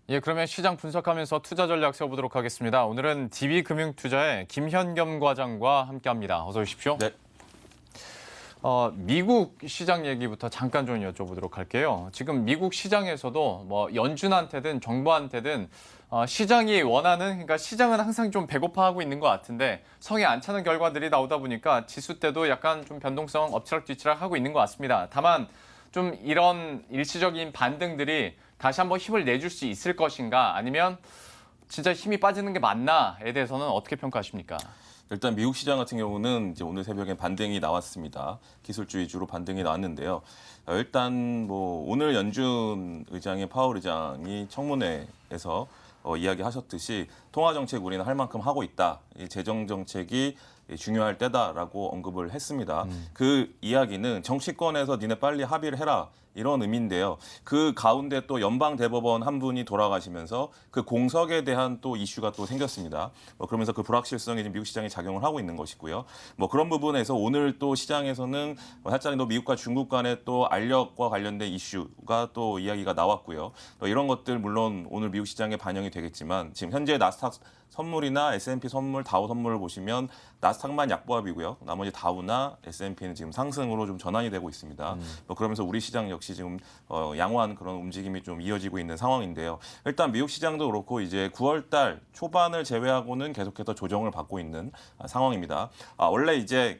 예, 그러면 시장 분석하면서 투자 전략 세워보도록 하겠습니다. 오늘은 DB금융투자의 김현겸 과장과 함께합니다. 어서 오십시오. 네. 미국 시장 얘기부터 잠깐 좀 여쭤보도록 할게요. 지금 미국 시장에서도 뭐 연준한테든 정부한테든 시장이 원하는, 그러니까 시장은 항상 좀 배고파하고 있는 것 같은데 성에 안 차는 결과들이 나오다 보니까 지수 때도 약간 좀 변동성 엎치락뒤치락 하고 있는 것 같습니다. 다만 좀 이런 일시적인 반등들이 다시 한번 힘을 내줄 수 있을 것인가, 아니면 진짜 힘이 빠지는 게 맞나에 대해서는 어떻게 평가하십니까? 일단 미국 시장 같은 경우는 이제 오늘 새벽에 반등이 나왔습니다. 기술주 위주로 반등이 나왔는데요. 일단 뭐 오늘 연준 의장의 파월 의장이 청문회에서 이야기하셨듯이 통화 정책 우리는 할 만큼 하고 있다. 이 재정 정책이 중요할 때다라고 언급을 했습니다. 그 이야기는 정치권에서 니네 빨리 합의를 해라. 이런 의미인데요. 그 가운데 또 연방 대법원 한 분이 돌아가시면서 그 공석에 대한 또 이슈가 또 생겼습니다. 그러면서 그 불확실성이 지금 미국 시장에 작용을 하고 있는 것이고요. 뭐 그런 부분에서 오늘 또 시장에서는 살짝 또 미국과 중국 간의 또 알력과 관련된 이슈가 또 이야기가 나왔고요. 또 이런 것들 물론 오늘 미국 시장에 반영이 되겠지만 지금 현재 나스닥 선물이나 S&P 선물, 다우 선물을 보시면 나스닥만 약보합이고요. 나머지 다우나 S&P는 지금 상승으로 좀 전환이 되고 있습니다. 그러면서 우리 시장 역시 지금 양호한 그런 움직임이 좀 이어지고 있는 상황인데요. 일단 미국 시장도 그렇고 이제 9월 달 초반을 제외하고는 계속해서 조정을 받고 있는 상황입니다. 원래 이제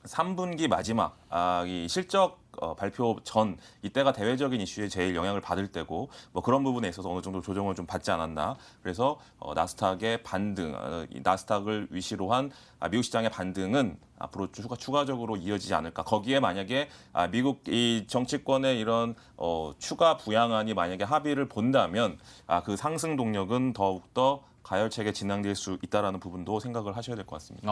3분기 마지막 이 실적 발표 전 이때가 대외적인 이슈에 제일 영향을 받을 때고 뭐 그런 부분에 있어서 어느 정도 조정을 좀 받지 않았나. 그래서 나스닥의 반등, 나스닥을 위시로 한 미국 시장의 반등은 앞으로 추가적으로 이어지지 않을까. 거기에 만약에 미국 이 정치권의 이런 추가 부양안이 만약에 합의를 본다면 그 상승 동력은 더욱더 가열차게 진행될 수 있다라는 부분도 생각을 하셔야 될 것 같습니다.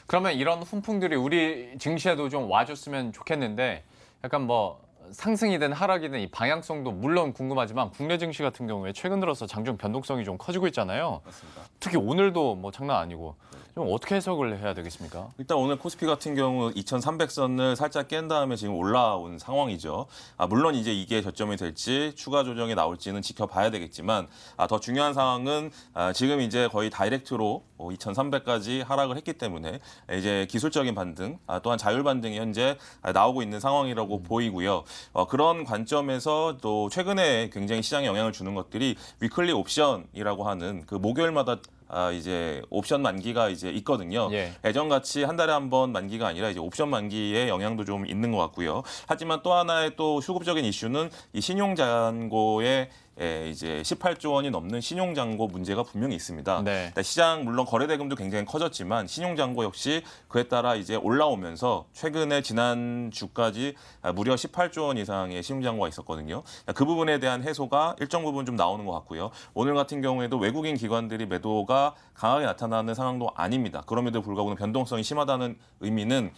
그러면 이런 훈풍들이 우리 증시에도 좀 와줬으면 좋겠는데, 약간 뭐 상승이든 하락이든 이 방향성도 물론 궁금하지만 국내 증시 같은 경우에 최근 들어서 장중 변동성이 좀 커지고 있잖아요. 맞습니다. 특히 오늘도 뭐 장난 아니고 좀 어떻게 해석을 해야 되겠습니까? 일단 오늘 코스피 같은 경우 2,300선을 살짝 깬 다음에 지금 올라온 상황이죠. 물론 이제 이게 저점이 될지 추가 조정이 나올지는 지켜봐야 되겠지만 더 중요한 상황은 지금 이제 거의 다이렉트로 2,300까지 하락을 했기 때문에 이제 기술적인 반등, 또한 자율 반등이 현재 나오고 있는 상황이라고 보이고요. 그런 관점에서 또 최근에 굉장히 시장에 영향을 주는 것들이 위클리 옵션이라고 하는 그 목요일마다 이제 옵션 만기가 이제 있거든요. 예. 예전같이 한 달에 한 번 만기가 아니라 이제 옵션 만기의 영향도 좀 있는 것 같고요. 하지만 또 하나의 또 수급적인 이슈는 이 신용잔고의 이제 18조 원이 넘는 신용잔고 문제가 분명히 있습니다. 네. 시장 물론 거래대금도 굉장히 커졌지만 신용잔고 역시 그에 따라 이제 올라오면서 최근에 지난 주까지 무려 18조 원 이상의 신용잔고가 있었거든요. 그 부분에 대한 해소가 일정 부분 좀 나오는 것 같고요. 오늘 같은 경우에도 외국인 기관들이 매도가 강하게 나타나는 상황도 아닙니다. 그럼에도 불구하고 변동성이 심하다는 의미는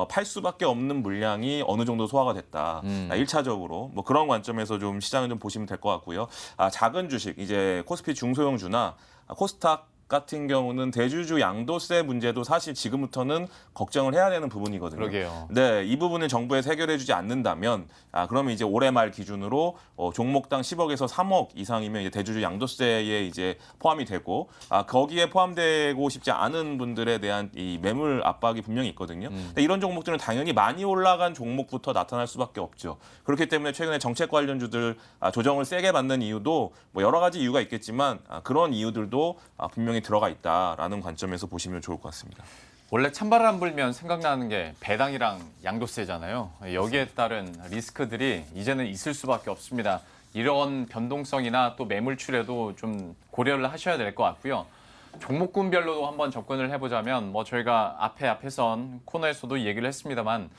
팔 수밖에 없는 물량이 어느 정도 소화가 됐다. 1차적으로 뭐 그런 관점에서 좀 시장을 좀 보시면 될 것 같고요. 작은 주식 이제 코스피 중소형주나 코스닥 같은 경우는 대주주 양도세 문제도 사실 지금부터는 걱정을 해야 되는 부분이거든요. 그러게요. 네, 이 부분을 정부에서 해결해주지 않는다면, 그러면 이제 올해 말 기준으로 종목당 10억에서 3억 이상이면 이제 대주주 양도세에 이제 포함이 되고, 거기에 포함되고 싶지 않은 분들에 대한 이 매물 압박이 분명히 있거든요. 근데 이런 종목들은 당연히 많이 올라간 종목부터 나타날 수밖에 없죠. 그렇기 때문에 최근에 정책 관련주들 조정을 세게 받는 이유도 뭐 여러 가지 이유가 있겠지만 그런 이유들도 분명히 들어가 있다라는 관점에서 보시면 좋을 것 같습니다. 원래 찬바람 불면 생각나는 게 배당이랑 양도세잖아요. 여기에 따른 리스크들이 이제는 있을 수밖에 없습니다. 이런 변동성이나 또 매물출에도 좀 고려를 하셔야 될 것 같고요. 종목군별로도 한번 접근을 해보자면 뭐 저희가 앞에선 코너에서도 얘기를 했습니다만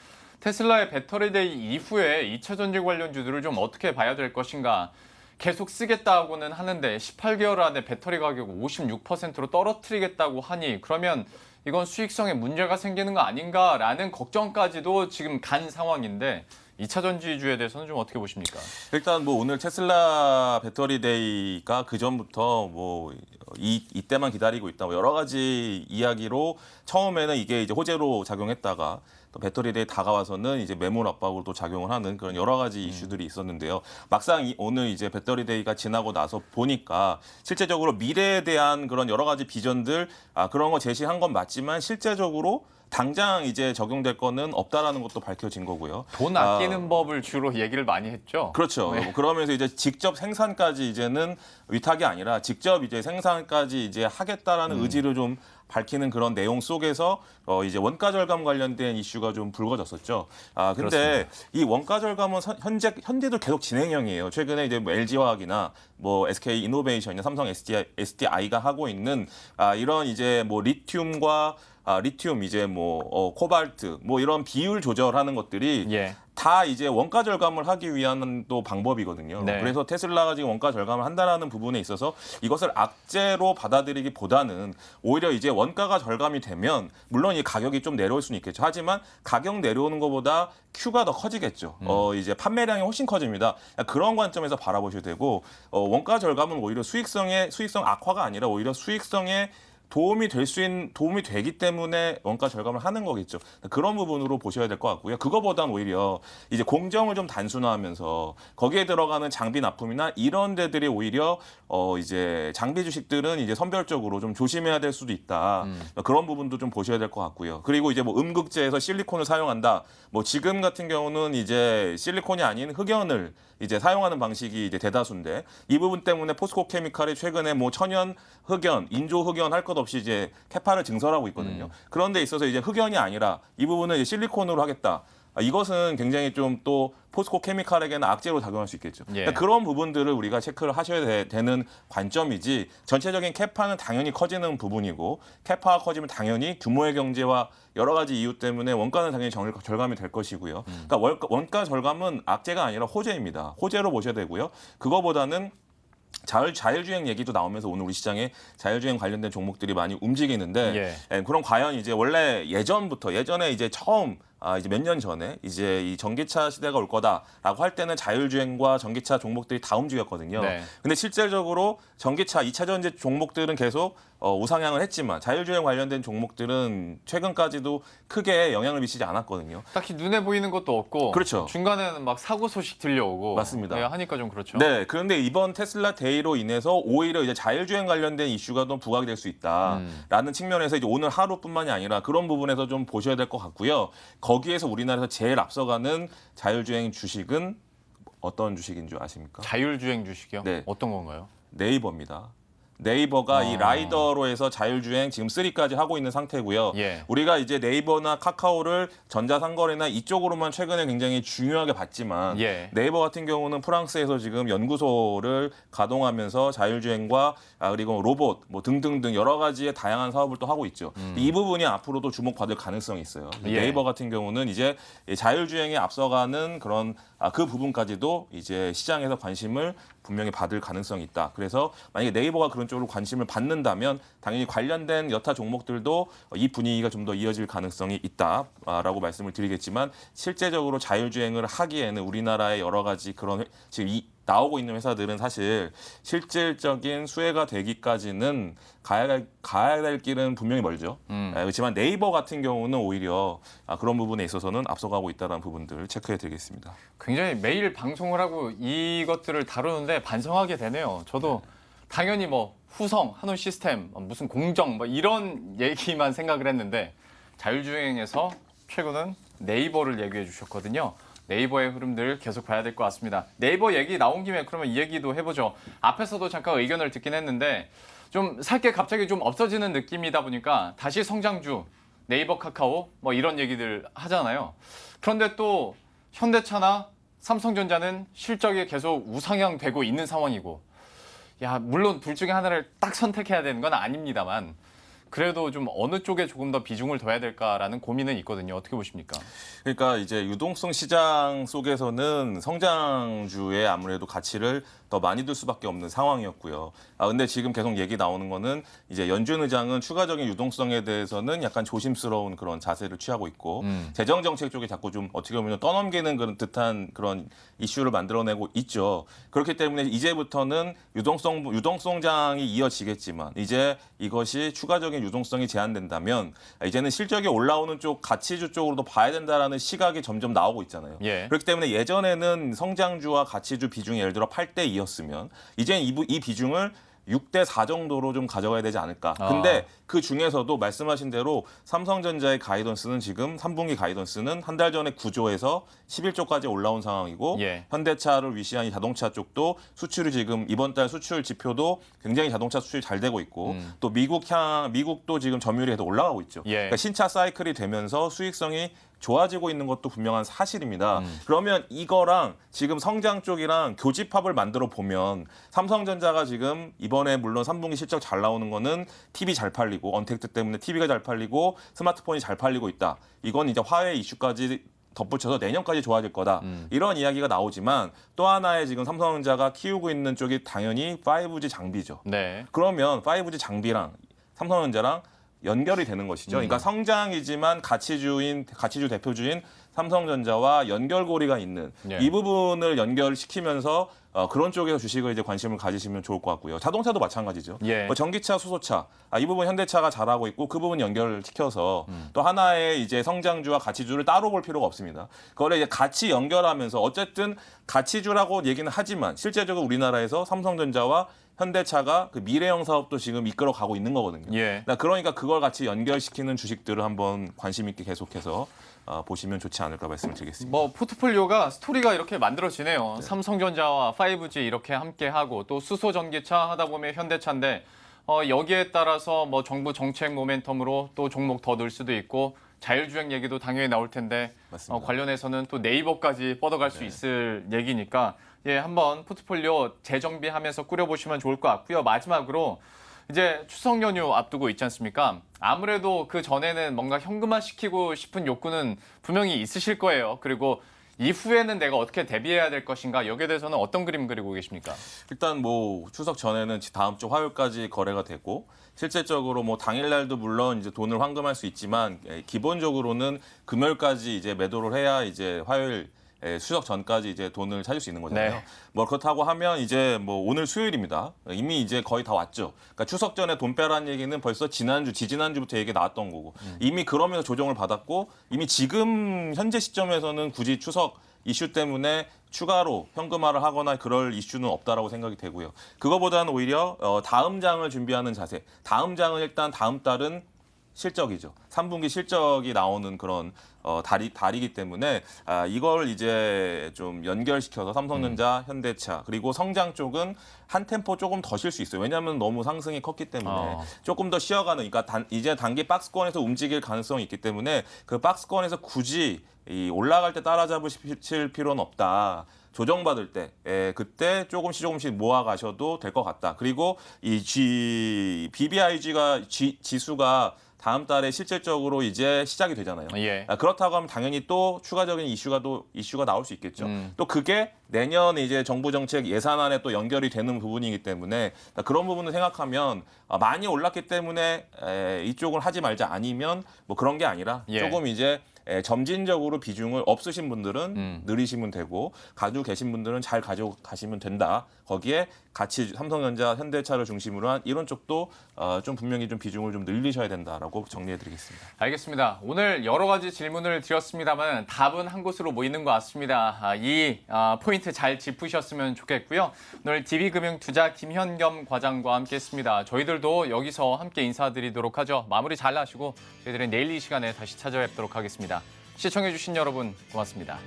테슬라의 배터리데이 이후에 2차 전지 관련주들을 좀 어떻게 봐야 될 것인가. 계속 쓰겠다고는 하는데 18개월 안에 배터리 가격을 56%로 떨어뜨리겠다고 하니 그러면 이건 수익성에 문제가 생기는 거 아닌가라는 걱정까지도 지금 간 상황인데 2차 전지주에 대해서는 좀 어떻게 보십니까? 일단 뭐 오늘 테슬라 배터리 데이가 그 전부터 뭐 이때만 기다리고 있다. 뭐 여러 가지 이야기로 처음에는 이게 이제 호재로 작용했다가 또 배터리들이 다가와서는 이제 매물 압박으로 또 작용을 하는 그런 여러 가지 이슈들이 있었는데요. 막상 오늘 이제 배터리 데이가 지나고 나서 보니까 실제적으로 미래에 대한 그런 여러 가지 비전들 그런 거 제시한 건 맞지만 실제적으로 당장 이제 적용될 거는 없다라는 것도 밝혀진 거고요. 돈 아끼는 법을 주로 얘기를 많이 했죠. 그렇죠. 그러면서 이제 직접 생산까지 이제는 위탁이 아니라 직접 이제 생산까지 이제 하겠다라는 의지를 좀 밝히는 그런 내용 속에서 이제 원가 절감 관련된 이슈가 좀 불거졌었죠. 근데 이 원가 절감은 현재도 계속 진행형이에요. 최근에 이제 뭐 LG화학이나 뭐 SK 이노베이션이나 삼성 SDI가 하고 있는 이런 이제 뭐 리튬과 리튬 이제 뭐 코발트 뭐 이런 비율 조절하는 것들이 예. 다 이제 원가 절감을 하기 위한 또 방법이거든요. 네. 그래서 테슬라가 지금 원가 절감을 한다라는 부분에 있어서 이것을 악재로 받아들이기보다는 오히려 이제 원가가 절감이 되면 물론 이 가격이 좀 내려올 수는 있겠죠. 하지만 가격 내려오는 것보다 Q가 더 커지겠죠. 이제 판매량이 훨씬 커집니다. 그런 관점에서 바라보셔야 되고 원가 절감은 오히려 수익성 악화가 아니라 오히려 수익성에 도움이 되기 때문에 원가 절감을 하는 거겠죠. 그런 부분으로 보셔야 될 것 같고요. 그거보단 오히려 이제 공정을 좀 단순화하면서 거기에 들어가는 장비 납품이나 이런 데들이 오히려 이제 장비 주식들은 이제 선별적으로 좀 조심해야 될 수도 있다. 그런 부분도 좀 보셔야 될 것 같고요. 그리고 이제 뭐 음극재에서 실리콘을 사용한다. 뭐 지금 같은 경우는 이제 실리콘이 아닌 흑연을 이제 사용하는 방식이 이제 대다수인데 이 부분 때문에 포스코 케미칼이 최근에 뭐 천연 흑연, 인조 흑연 할 것 없이 이제 캐파를 증설하고 있거든요. 그런데 있어서 이제 흑연이 아니라 이 부분은 이제 실리콘으로 하겠다. 이것은 굉장히 좀 또 포스코 케미칼에게는 악재로 작용할 수 있겠죠. 예. 그런 부분들을 우리가 체크를 하셔야 되는 관점이지 전체적인 캐파는 당연히 커지는 부분이고 캐파가 커지면 당연히 규모의 경제와 여러 가지 이유 때문에 원가는 당연히 절감이 될 것이고요. 그러니까 원가 절감은 악재가 아니라 호재입니다. 호재로 보셔야 되고요. 그거보다는 자율주행 얘기도 나오면서 오늘 우리 시장에 자율주행 관련된 종목들이 많이 움직이는데 그럼 과연 이제 원래 예전에 이제 처음 이제 몇 년 전에 이제 이 전기차 시대가 올 거다라고 할 때는 자율주행과 전기차 종목들이 다 움직였거든요. 네. 근데 실질적으로 전기차 2차 전지 종목들은 계속 우상향을 했지만 자율주행 관련된 종목들은 최근까지도 크게 영향을 미치지 않았거든요. 딱히 눈에 보이는 것도 없고 그렇죠. 중간에는 막 사고 소식 들려오고 맞습니다. 네, 하니까 좀 그렇죠. 네, 그런데 이번 테슬라 데이로 인해서 오히려 이제 자율주행 관련된 이슈가 좀 부각이 될 수 있다라는 측면에서 이제 오늘 하루뿐만이 아니라 그런 부분에서 좀 보셔야 될 것 같고요. 거기에서 우리나라에서 제일 앞서가는 자율주행 주식은 어떤 주식인 줄 아십니까? 자율주행 주식이요? 네. 어떤 건가요? 네이버입니다. 네이버가 이 라이더로 해서 자율주행 지금 3까지 하고 있는 상태고요. 예. 우리가 이제 네이버나 카카오를 전자상거래나 이쪽으로만 최근에 굉장히 중요하게 봤지만 예. 네이버 같은 경우는 프랑스에서 지금 연구소를 가동하면서 자율주행과 그리고 로봇 뭐 등등등 여러 가지의 다양한 사업을 또 하고 있죠. 이 부분이 앞으로도 주목받을 가능성이 있어요. 예. 네이버 같은 경우는 이제 자율주행에 앞서가는 그런 그 부분까지도 이제 시장에서 관심을 분명히 받을 가능성이 있다. 그래서 만약에 네이버가 그런 쪽으로 관심을 받는다면 당연히 관련된 여타 종목들도 이 분위기가 좀 더 이어질 가능성이 있다라고 말씀을 드리겠지만 실제적으로 자율주행을 하기에는 우리나라의 여러 가지 그런 지금 나오고 있는 회사들은 사실 실질적인 수혜가 되기까지는 가야 될 길은 분명히 멀죠. 그렇지만 네이버 같은 경우는 오히려 그런 부분에 있어서는 앞서가고 있다는 부분들 체크해 드리겠습니다. 굉장히 매일 방송을 하고 이것들을 다루는데 반성하게 되네요. 저도 당연히 뭐 후성, 한우 시스템, 무슨 공정 뭐 이런 얘기만 생각을 했는데 자율주행에서 최근은 네이버를 얘기해 주셨거든요. 네이버의 흐름들 계속 봐야 될 것 같습니다. 네이버 얘기 나온 김에 그러면 이 얘기도 해보죠. 앞에서도 잠깐 의견을 듣긴 했는데 좀 살 게 갑자기 좀 없어지는 느낌이다 보니까 다시 성장주, 네이버, 카카오 뭐 이런 얘기들 하잖아요. 그런데 또 현대차나 삼성전자는 실적이 계속 우상향되고 있는 상황이고 물론 둘 중에 하나를 딱 선택해야 되는 건 아닙니다만 그래도 좀 어느 쪽에 조금 더 비중을 둬야 될까라는 고민은 있거든요. 어떻게 보십니까? 그러니까 이제 유동성 시장 속에서는 성장주의 아무래도 가치를 더 많이 둘 수밖에 없는 상황이었고요. 근데 지금 계속 얘기 나오는 거는 이제 연준 의장은 추가적인 유동성에 대해서는 약간 조심스러운 그런 자세를 취하고 있고 재정 정책 쪽에 자꾸 좀 어떻게 보면 떠넘기는 그런 듯한 그런 이슈를 만들어내고 있죠. 그렇기 때문에 이제부터는 유동성장이 이어지겠지만 이제 이것이 추가적인 시장적인 유동성이 제한된다면 이제는 실적이 올라오는 쪽 가치주 쪽으로도 봐야 된다라는 시각이 점점 나오고 있잖아요. 예. 그렇기 때문에 예전에는 성장주와 가치주 비중이 예를 들어 8대 2였으면 이제는 이 비중을 6대 4 정도로 좀 가져가야 되지 않을까. 근데 그 중에서도 말씀하신 대로 삼성전자의 가이던스는 지금 3분기 가이던스는 한 달 전에 9조에서 11조까지 올라온 상황이고 예. 현대차를 위시한 이 자동차 쪽도 수출이 지금 이번 달 수출 지표도 굉장히 자동차 수출이 잘 되고 있고 또 미국도 지금 점유율이 계속 올라가고 있죠. 예. 그러니까 신차 사이클이 되면서 수익성이 좋아지고 있는 것도 분명한 사실입니다. 그러면 이거랑 지금 성장 쪽이랑 교집합을 만들어 보면 삼성전자가 지금 이번에 물론 3분기 실적 잘 나오는 거는 TV 잘 팔리고 언택트 때문에 TV가 잘 팔리고 스마트폰이 잘 팔리고 있다. 이건 이제 화웨이 이슈까지 덧붙여서 내년까지 좋아질 거다. 이런 이야기가 나오지만 또 하나의 지금 삼성전자가 키우고 있는 쪽이 당연히 5G 장비죠. 네. 그러면 5G 장비랑 삼성전자랑 연결이 되는 것이죠. 그러니까 성장이지만 가치주 대표주인 삼성전자와 연결고리가 있는 예. 이 부분을 연결시키면서 그런 쪽에서 주식을 이제 관심을 가지시면 좋을 것 같고요. 자동차도 마찬가지죠. 예. 뭐 전기차, 수소차 이 부분 현대차가 잘하고 있고 그 부분 연결시켜서 또 하나의 이제 성장주와 가치주를 따로 볼 필요가 없습니다. 그거를 이제 같이 연결하면서 어쨌든 가치주라고 얘기는 하지만 실제적으로 우리나라에서 삼성전자와 현대차가 그 미래형 사업도 지금 이끌어가고 있는 거거든요. 예. 그러니까 그걸 같이 연결시키는 주식들을 한번 관심 있게 계속해서 보시면 좋지 않을까 말씀을 드리겠습니다. 뭐 포트폴리오가 스토리가 이렇게 만들어지네요. 삼성전자와 5G 이렇게 함께 하고 또 수소 전기차 하다 보면 현대차인데 여기에 따라서 뭐 정부 정책 모멘텀으로 또 종목 더 늘 수도 있고 자율주행 얘기도 당연히 나올 텐데 맞습니다. 관련해서는 또 네이버까지 뻗어갈 수 있을 얘기니까 예, 한번 포트폴리오 재정비하면서 꾸려보시면 좋을 것 같고요. 마지막으로 이제 추석 연휴 앞두고 있지 않습니까? 아무래도 그 전에는 뭔가 현금화시키고 싶은 욕구는 분명히 있으실 거예요. 그리고 이후에는 내가 어떻게 대비해야 될 것인가 여기에 대해서는 어떤 그림 그리고 계십니까? 일단 뭐 추석 전에는 다음 주 화요일까지 거래가 되고 실질적으로 뭐 당일날도 물론 이제 돈을 환금할 수 있지만 기본적으로는 금요일까지 이제 매도를 해야 이제 화요일 추석 전까지 이제 돈을 찾을 수 있는 거잖아요. 네. 뭐 그렇다고 하면 이제 뭐 오늘 수요일입니다. 이미 이제 거의 다 왔죠. 그러니까 추석 전에 돈 빼라는 얘기는 벌써 지지난주부터 얘기 나왔던 거고 이미 그러면서 조정을 받았고 이미 지금 현재 시점에서는 굳이 추석 이슈 때문에 추가로 현금화를 하거나 그럴 이슈는 없다라고 생각이 되고요. 그거보다는 오히려 다음 장을 준비하는 자세. 다음 장은 일단 다음 달은 실적이죠. 3분기 실적이 나오는 그런 달이기 때문에 이걸 이제 좀 연결시켜서 삼성전자, 현대차 그리고 성장 쪽은 한 템포 조금 더 쉴 수 있어요. 왜냐하면 너무 상승이 컸기 때문에 조금 더 쉬어가는 그러니까 이제 단기 박스권에서 움직일 가능성이 있기 때문에 그 박스권에서 굳이 이 올라갈 때 따라잡으실 필요는 없다. 조정받을 때 그때 조금씩 모아가셔도 될 것 같다. 그리고 이 BBIG가 지수가 다음 달에 실질적으로 이제 시작이 되잖아요. 예. 그렇다고 하면 당연히 또 추가적인 이슈가 나올 수 있겠죠. 또 그게 내년 이제 정부 정책 예산안에 또 연결이 되는 부분이기 때문에 그런 부분을 생각하면 많이 올랐기 때문에 이쪽을 하지 말자 아니면 뭐 그런 게 아니라 예. 조금 이제 점진적으로 비중을 없으신 분들은 늘리시면 되고 가지고 계신 분들은 잘 가지고 가시면 된다. 거기에 같이 삼성전자, 현대차를 중심으로 한 이런 쪽도 좀 분명히 좀 비중을 좀 늘리셔야 된다라고 정리해드리겠습니다. 알겠습니다. 오늘 여러 가지 질문을 드렸습니다만 답은 한 곳으로 모이는 것 같습니다. 이 포인트 잘 짚으셨으면 좋겠고요. 오늘 DB금융투자 김현겸 과장과 함께했습니다. 저희들도 여기서 함께 인사드리도록 하죠. 마무리 잘 하시고 저희들은 내일 이 시간에 다시 찾아뵙도록 하겠습니다. 시청해주신 여러분 고맙습니다.